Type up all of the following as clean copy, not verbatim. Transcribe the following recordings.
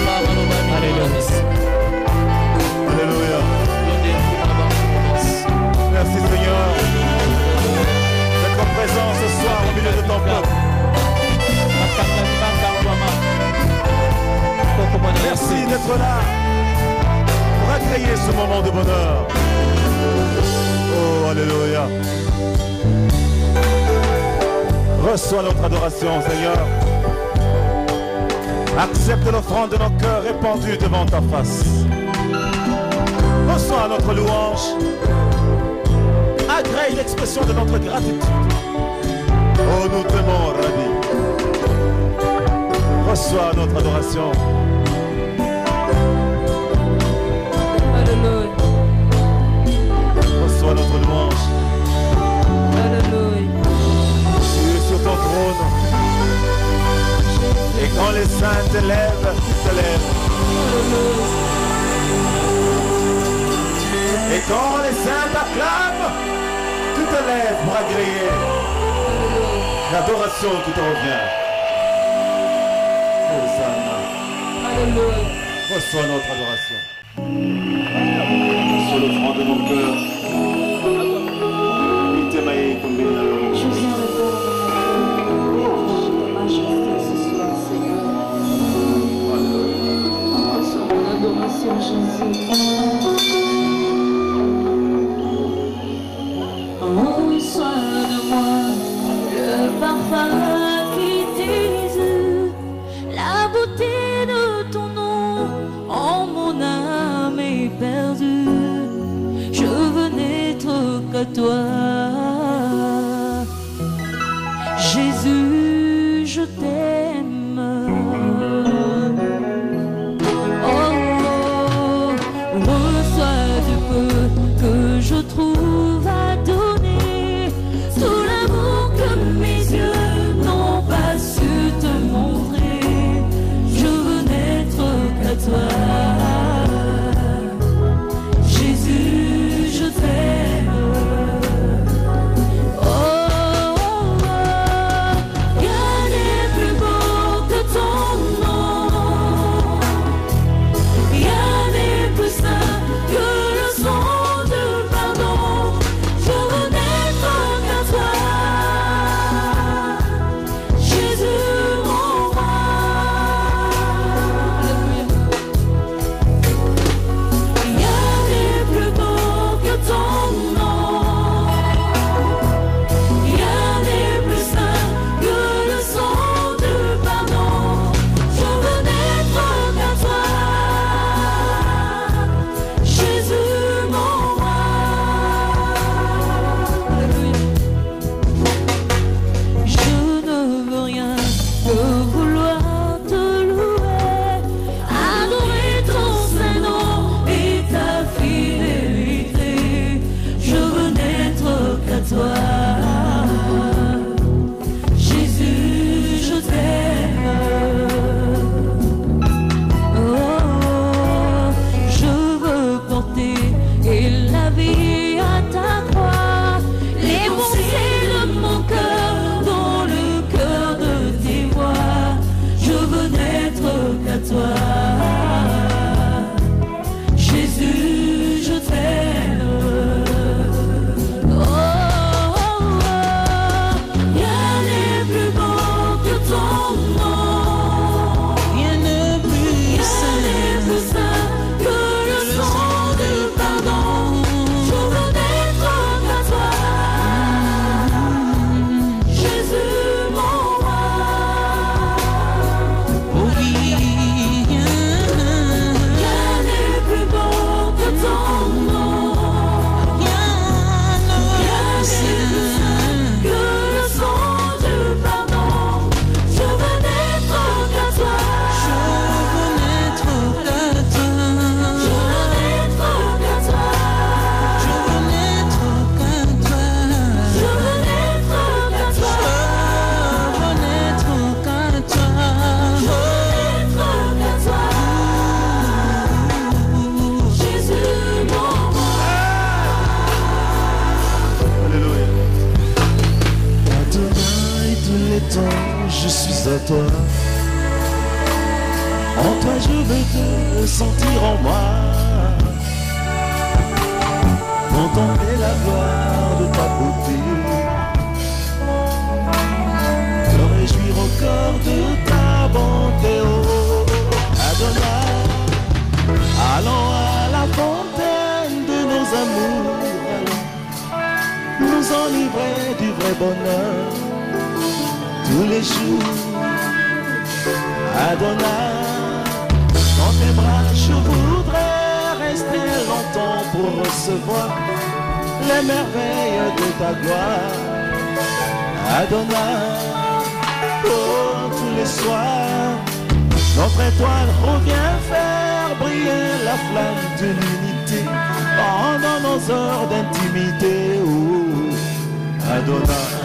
Baba de bonheur. Oh, alléluia. Reçois notre adoration, Seigneur. Accepte l'offrande de nos cœurs répandus devant ta face. Reçois notre louange. Agrée l'expression de notre gratitude. Oh, nous t'aimons, Rabbi. Reçois notre adoration. Alléluia. Reçois notre louange. Alléluia. Tu es sur ton trône. Et quand les saints te lèvent, tu te lèves. Et quand les saints t'acclament, tu te lèves pour agréer l'adoration qui te revient. Hosanna. Alléluia. Reçois notre adoration. Sur le front de mon cœur, il t'aimaille comme béni à l'homme. Je viens répondre ta majesté ce soir, Seigneur. Reçois mon adoration, Jésus. Oh, sois de moi le parfum qui dise la beauté de ton nom. Oh, mon âme est perdue. Je veux n'être que toi. Jésus, je t'aime. Oh, reçois du peu que je trouve à donner, tout l'amour que mes yeux n'ont pas su te montrer. Je veux n'être qu'à toi. Jésus, je t'aime. Je suis à toi. En toi je veux te sentir en moi. Contempler la gloire de ta beauté. Me réjouir au corps de ta bonté. Oh, Adonai. Allons à la fontaine les jours. Adonai, dans tes bras je voudrais rester longtemps pour recevoir les merveilles de ta gloire. Adonai, oh, tous les soirs, notre étoile revient faire briller la flamme de l'unité pendant nos heures d'intimité. Oh, Adonai.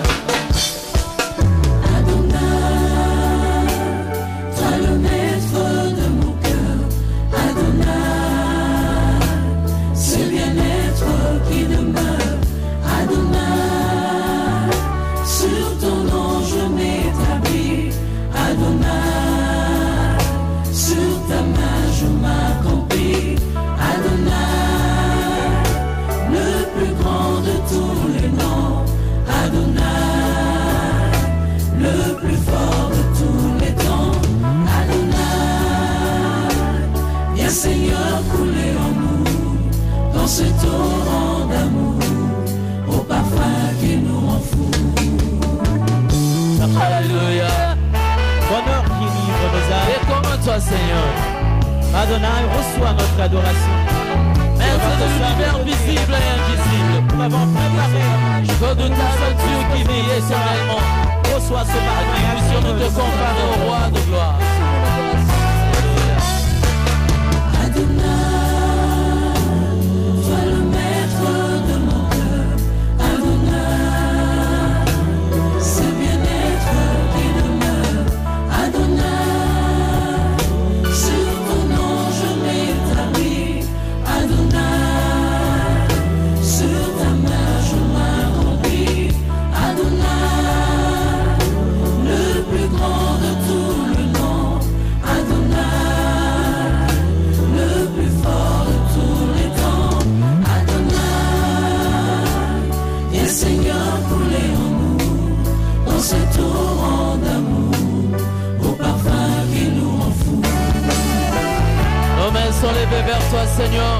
Seigneur, couler en nous, dans ce torrent d'amour, au parfum qui nous rend fous. Alléluia. Bonheur qui livre nos âmes. Et comment toi, Seigneur? Adonai, reçois notre adoration. Maître de l'univers visible et invisible, Nous avons préparé redoutable Dieu qui vit éternellement, reçois ce matin. puissions nous te comparer au roi de gloire. Sont levés vers toi, Seigneur,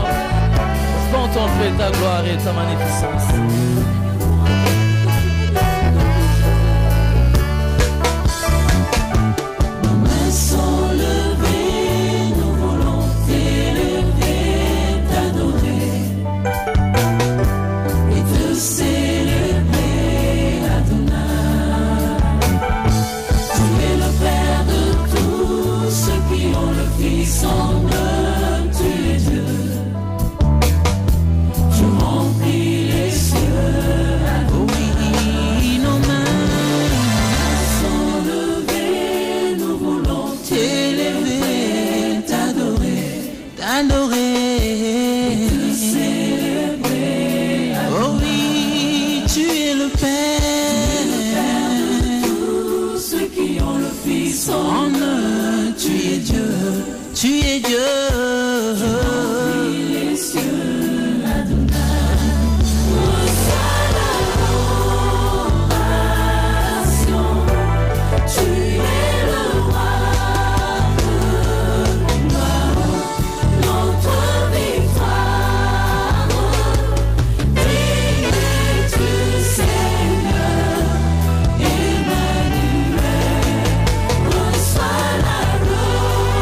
pour contempler ta gloire et ta magnificence. Nos mains sont levées, nous voulons t'élever, t'adorer et te célébrer, Adonai. Tu es le Père de tous ceux qui ont le Fils en eux. Tu es Dieu. Les cieux, Adonai. Reçois l'adoration. Tu es le roi de gloire. Notre victoire. Es-tu Seigneur Emmanuel. Reçois la gloire.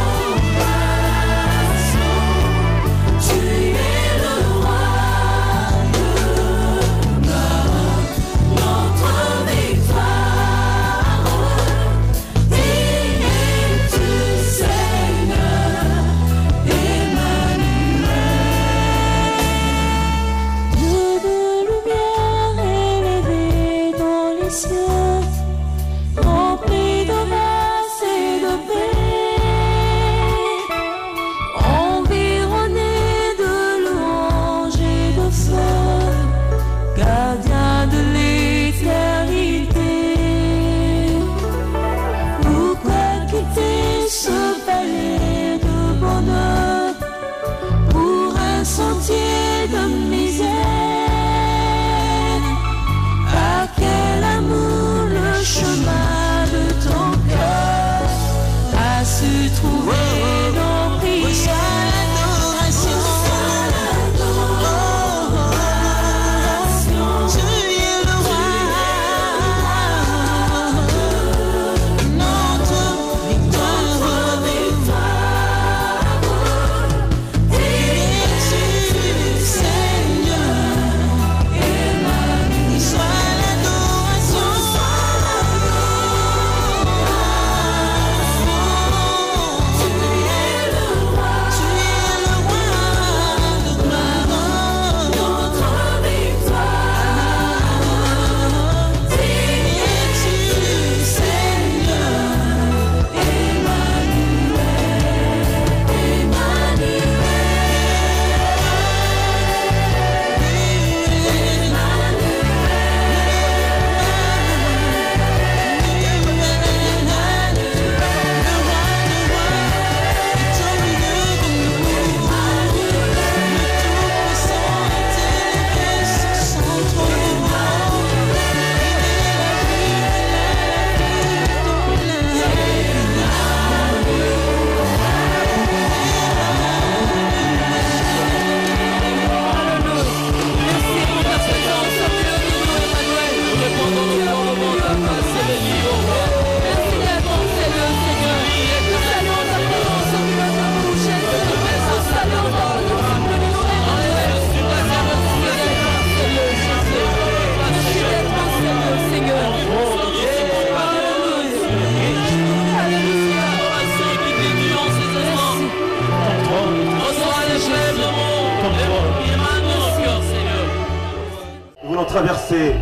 traverser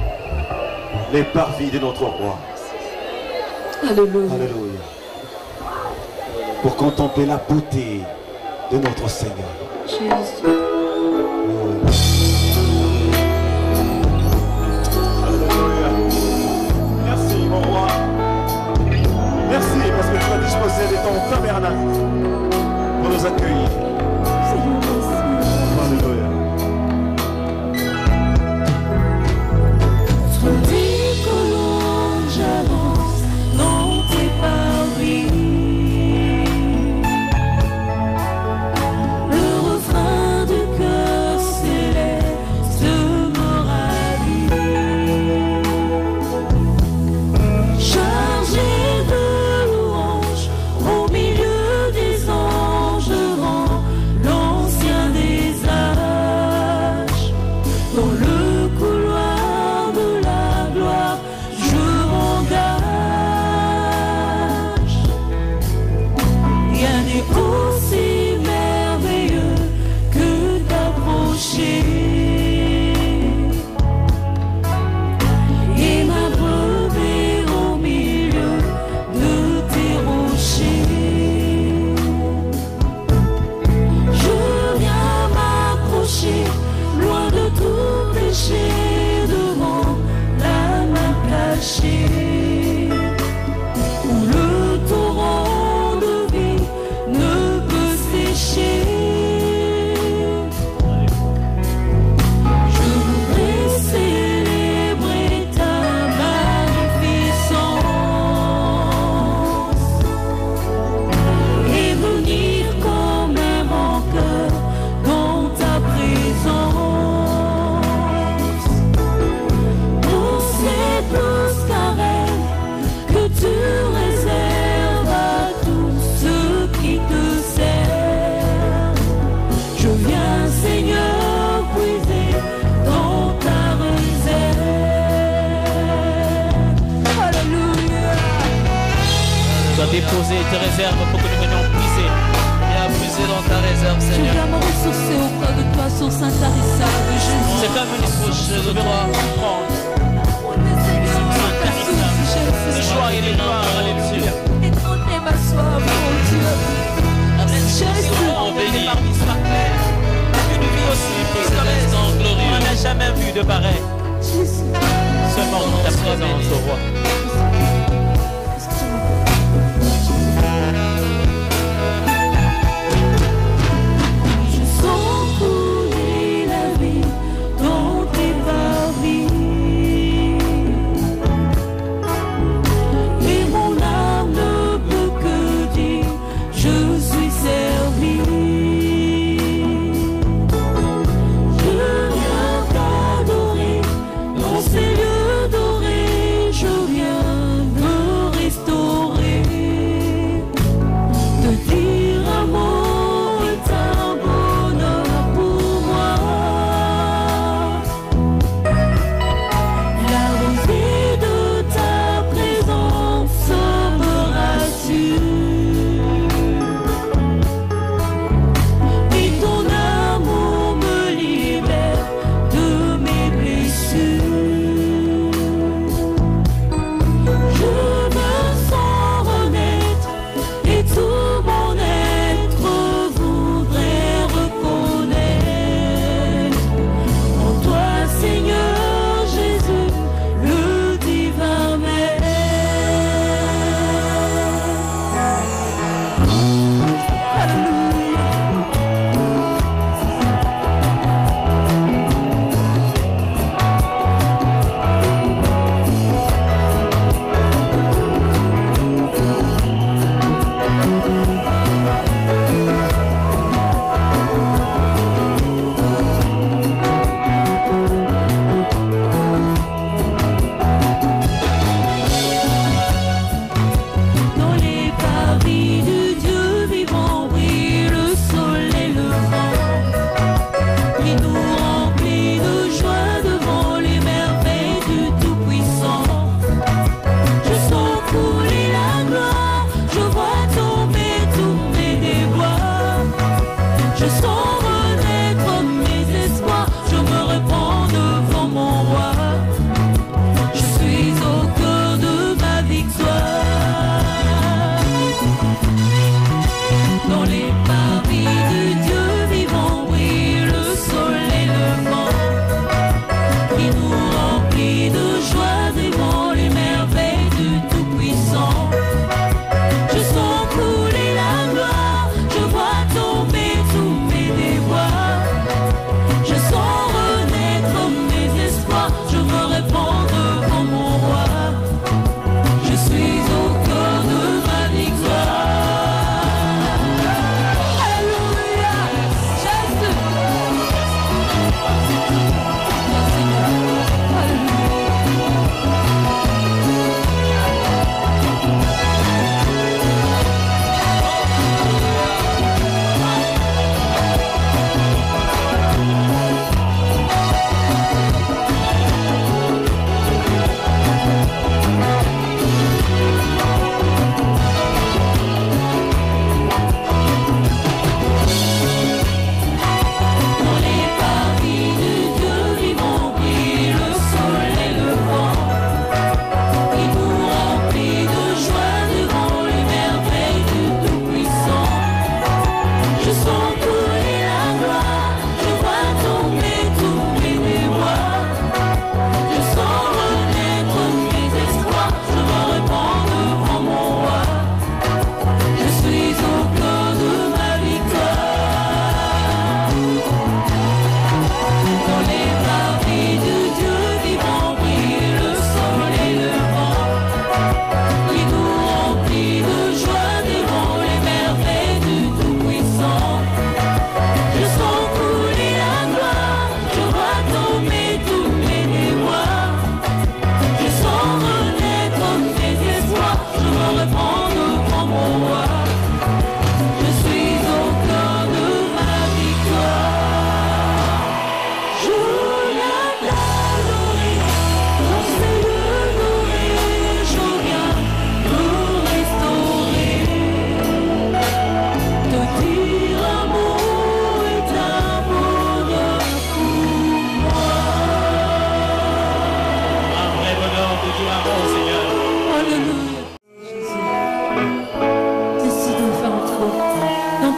les parvis de notre roi. Alléluia. Alléluia. Pour contempler la beauté de notre Seigneur. Jésus. Alléluia. Merci mon roi. Merci parce que tu as disposé de ton tabernacle pour nous accueillir. Alléluia. Sur tes colonnes, j'avance dans tes parvis. Le refrain du cœur céleste me ravit. Chargé de louanges, au milieu des anges, rend l'ancien des âges. Dans le couloir de la gloire, je m'engage. Rien n'est aussi merveilleux que d'approcher et m'abreuver au milieu de tes rochers. Je viens m'accrocher loin de tout péché, devant la main cachée, où le torrent de vie ne peut sécher. Je voudrais célébrer ta magnificence et venir comme un vainqueur dans ta présence. Pour cette douce caresse que tu réserves à tous ceux qui te servent, je viens, Seigneur, puiser dans ta réserve. Alléluia. Tu as déposé tes réserves pour que nous venions puiser. Viens puiser dans ta réserve, Je Seigneur. viens me ressourcer auprès de toi, source intarissable, Jésus. C'est comme une Approcher de toi. prendre. Le choix et les gloires, alléluia. Et ton nez m'assoit, mon Dieu. Jésus. On bénit par l'histoire claire. Une vie aussi pittoresque, Instant on glorieux. n'a jamais vu de pareil. Jésus. Seulement dans ta présence, au roi. Je sens couler la vie dans tes parvis. Et mon âme ne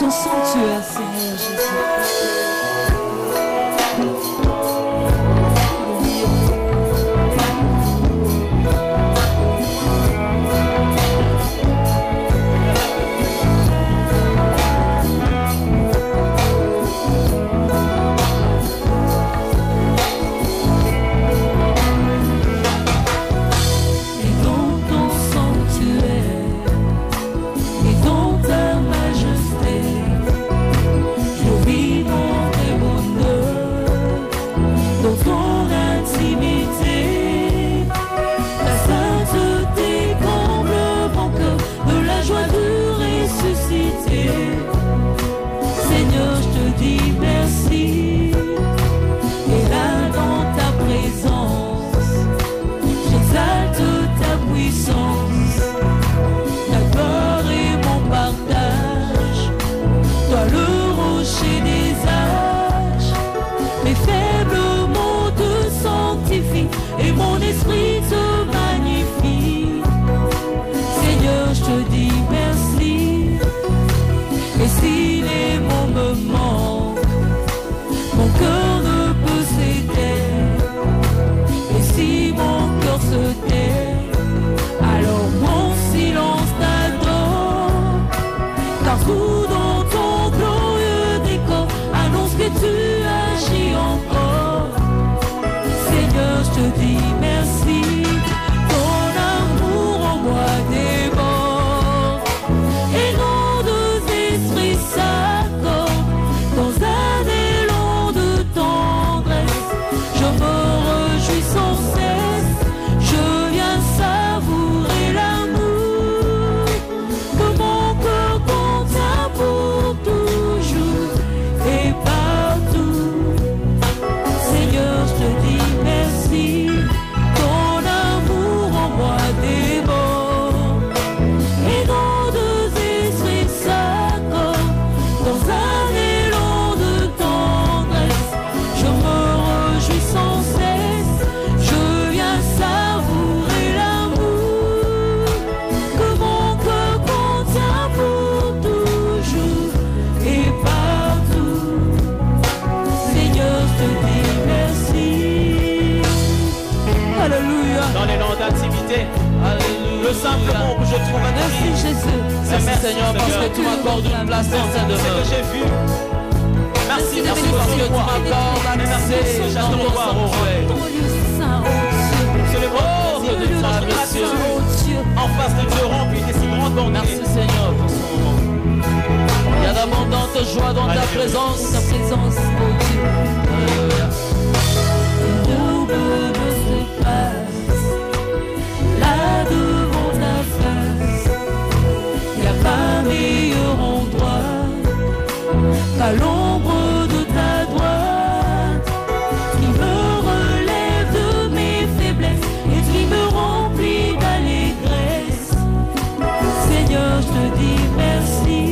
ton sanctuaire, Seigneur Jésus. Le simple mot où je trouve un Merci Jésus. Merci Seigneur parce que tu m'accordes une place dans ta demeure. que j'ai vu. Merci, Merci parce que tu m'accordes un accès dans ton sanctuaire. Ton lieu saint, oh C'est le Oh, bon que de ta blessure. Dieu. en face de Dieu rempli des si grandes bontés. Merci Seigneur pour ce moment. Il y a d'abondantes joies dans ta présence. Ta présence, oh Dieu. Alléluia. L'aube se passe là devant ta face. Il n'y a pas meilleur endroit qu'à l'ombre de ta droite, qui me relève de mes faiblesses et qui me remplit d'allégresse. Seigneur, je te dis merci.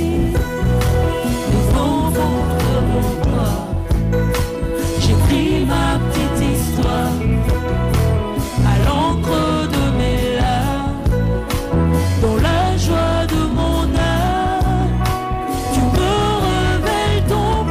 Devant toi, j'écris ma petite histoire à l'encre de mes larmes, dans la joie de mon âme. Tu me révèles ton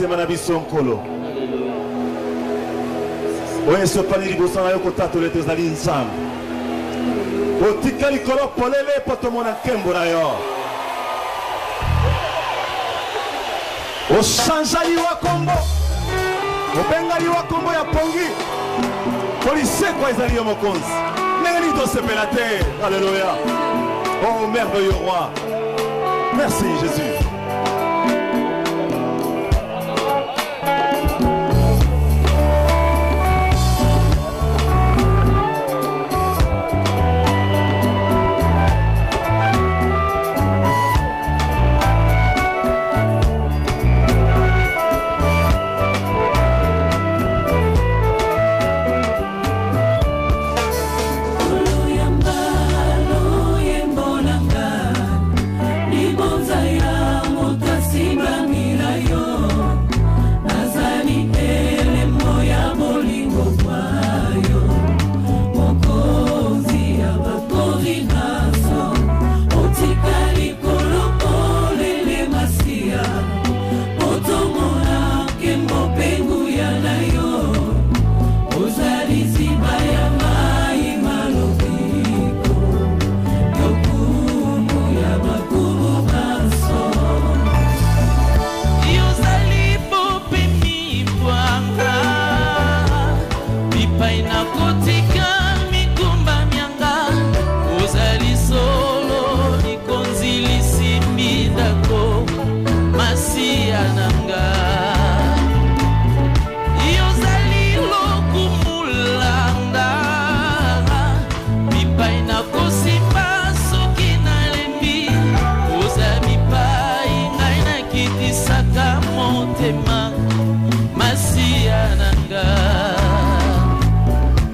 motema na biso nkolo. Oye sopani liboso na yo kotatoli ete ozali nzambe. Otika likolo polele po tomona nkembo na yo. Oshanja liwa kombo. Obenga liwa kombo ya pongi. Polisekwa ezali yo mokonzi. Ndenge nini tosepela te. Alléluia. Oh merveilleux roi. Merci Jésus.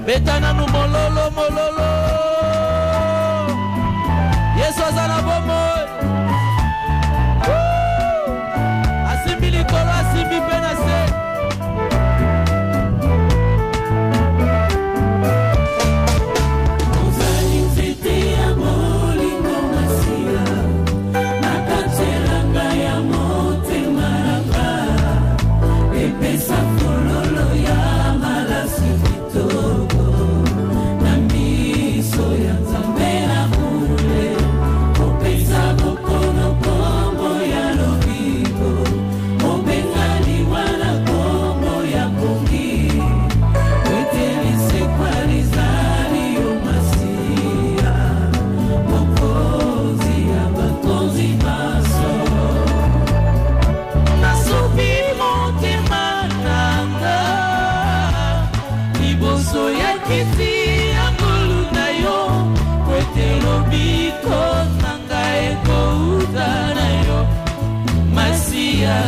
Betana no mololo mololo. Yesu azana bomo. Asimbili kolo asimbi penase. Uzali mfete ya molingo masia. Nakatelanga ya mote maranga. Epesa fololo ya malasi vito.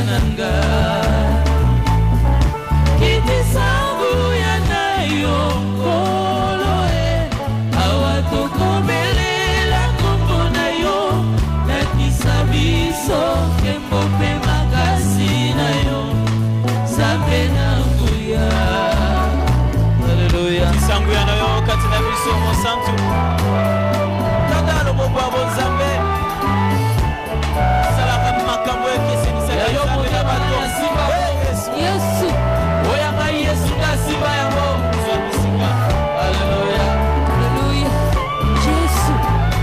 Nanga kiti sangu ya nayo koloe awatoko belela kombo nayo nakisabiso kembo pe makasi nayo sabe nanguya. Haleluya. Sangu ya nayo katina biso mo santu kadalo mo babo zambe salaka makambo ekisi Yesu oya nga Yesu da simba yango. Haleluya. Haleluya. Yesu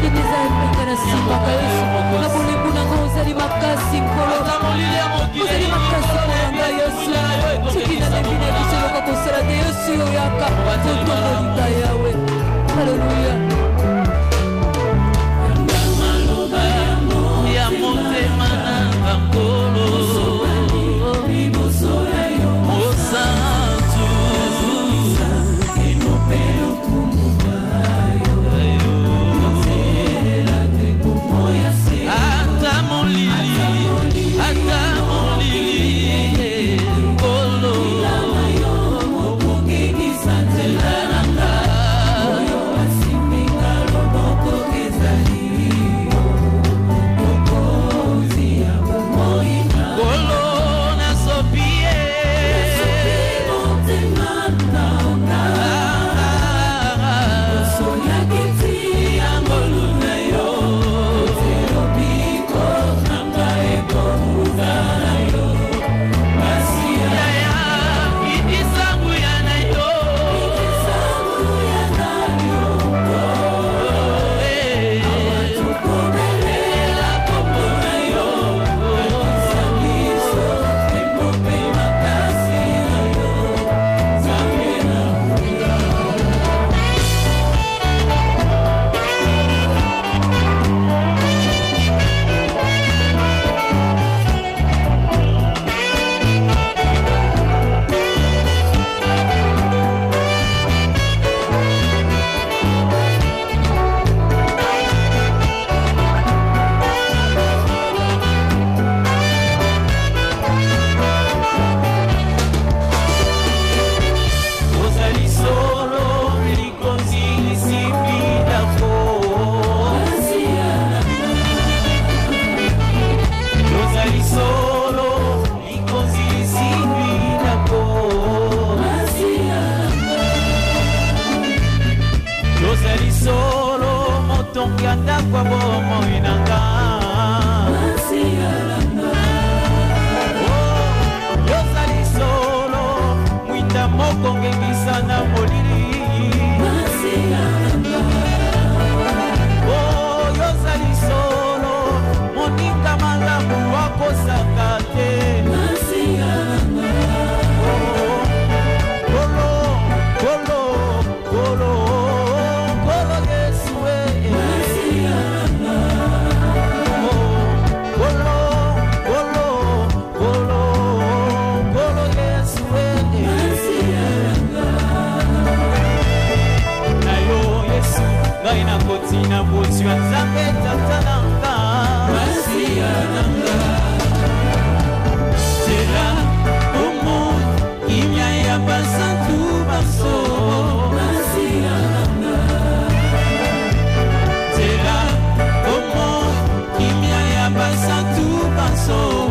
yemeza mpekana simba ka Yesu na bulimbu na ngozali makasi nkolo ozali makasi kolanga Yesu tukina nekine biseloka kosala te Yesu yoyaka totomolika yawe. Haleluya. Ya motema nanga nkolo Simi mokongengisa na molili oyo ozali solo moninga malamu wakosaka te na bozwa nzambe tatananga tela omo kimia ya basantu baso tela omo kimia ya basantu baso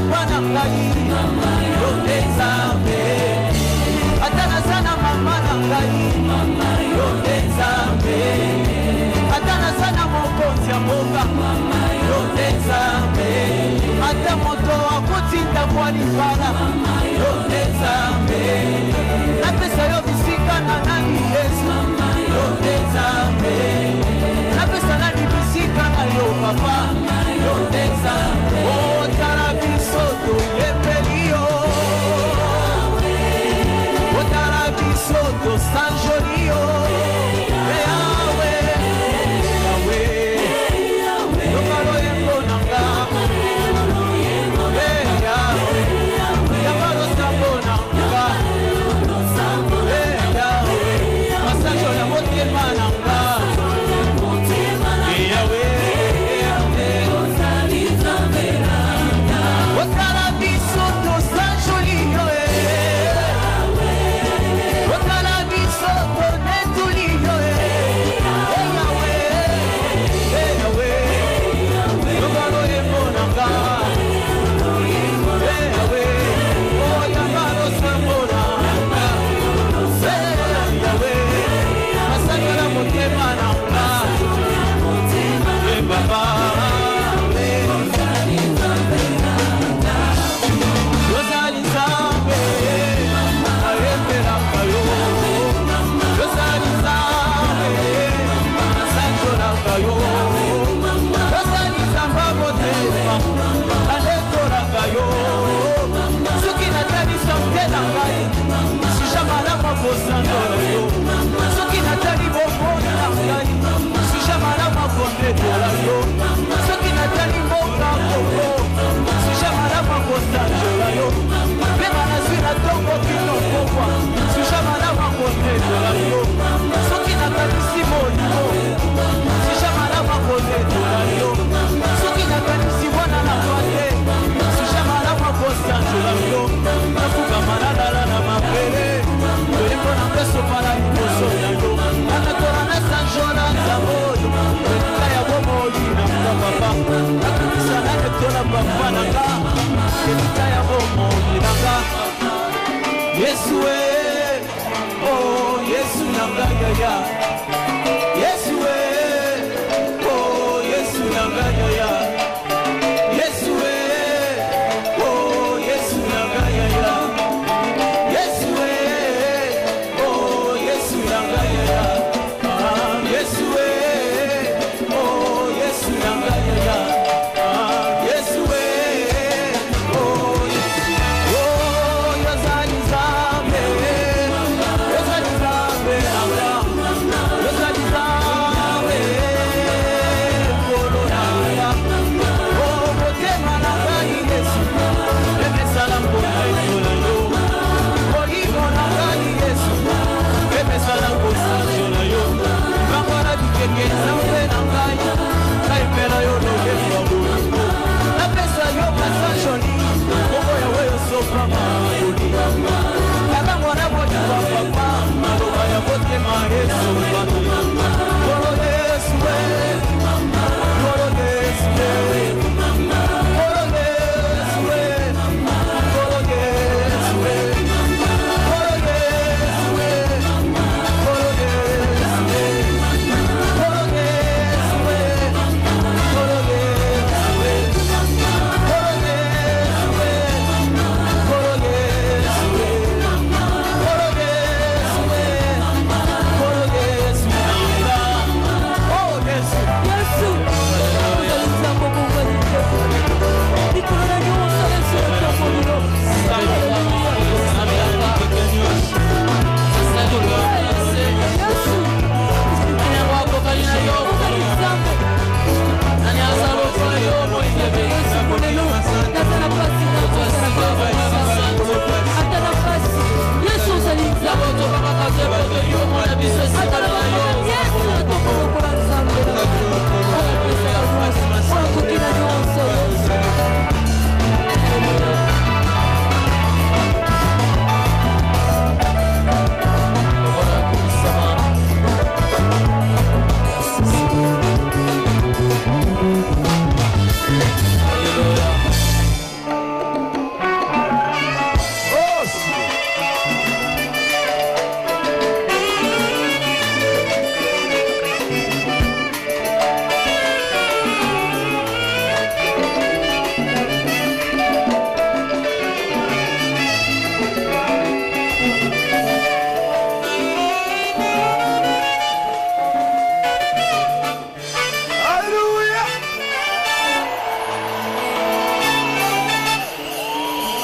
papa na ngai yo nde Nzambe ata naza na mama na ngai yo nde Nzambe ata naza na mokonzi ya mboka yo nde Nzambe ata moto akotinda mwa libala yo nde Nzambe napesa yo bisika na nani Yesu yo nde Nzambe napesa nani bisika na yo papa yo nde Nzambe otala biso toyembeli yo otala biso tosanjoli yo Yesu oh Yesu nanga ya Yesu oh Yesu nanga ya Yesu oh Yesu nanga ya Yesu oh Yesu nanga ya Yesu oh Yesu nanga ya Yesu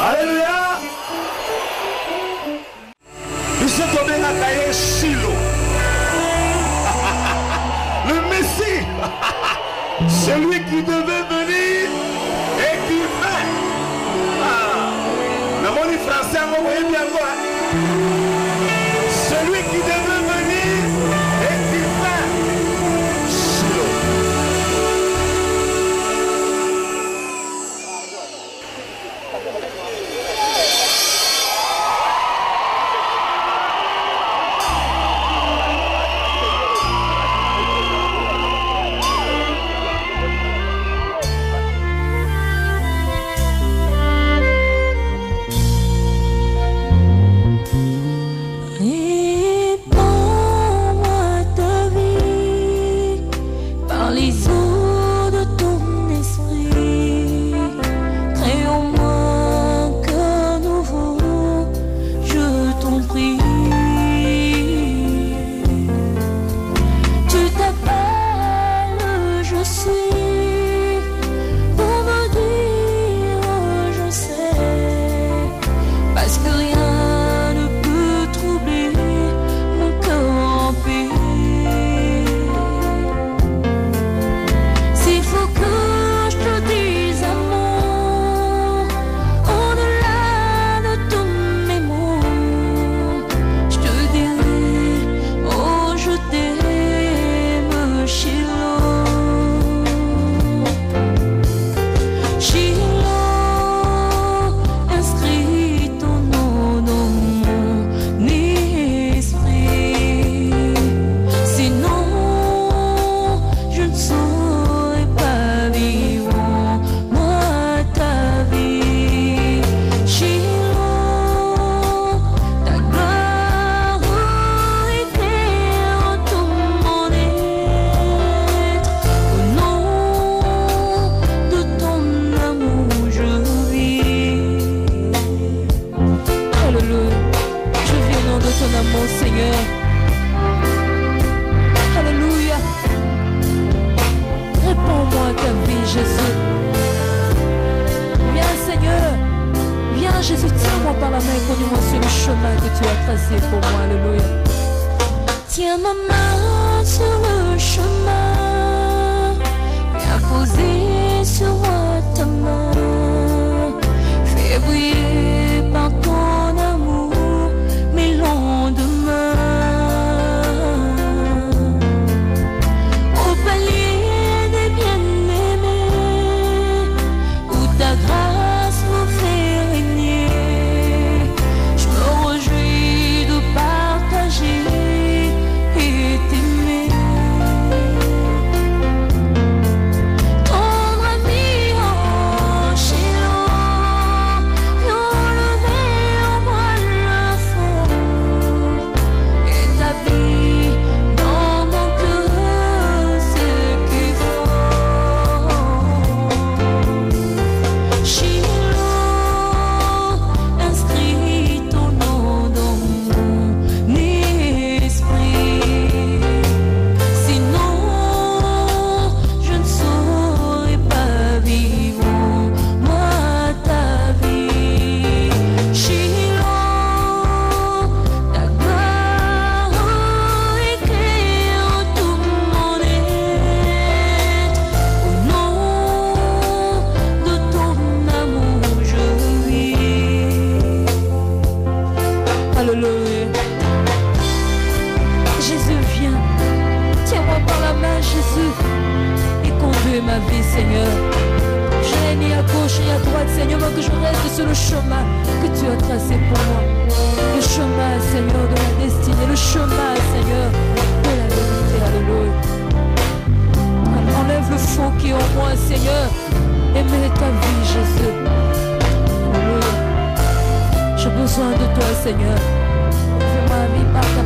Alléluia. Monsieur Tobenga Kaye Shilo. Le Messie. Celui qui devait venir et qui vint. Dans mon français, vous voyez bien quoi? Celui qui devait venir et qui vint. Shilo. J'ai besoin de toi, Seigneur. Fais ma vie par ta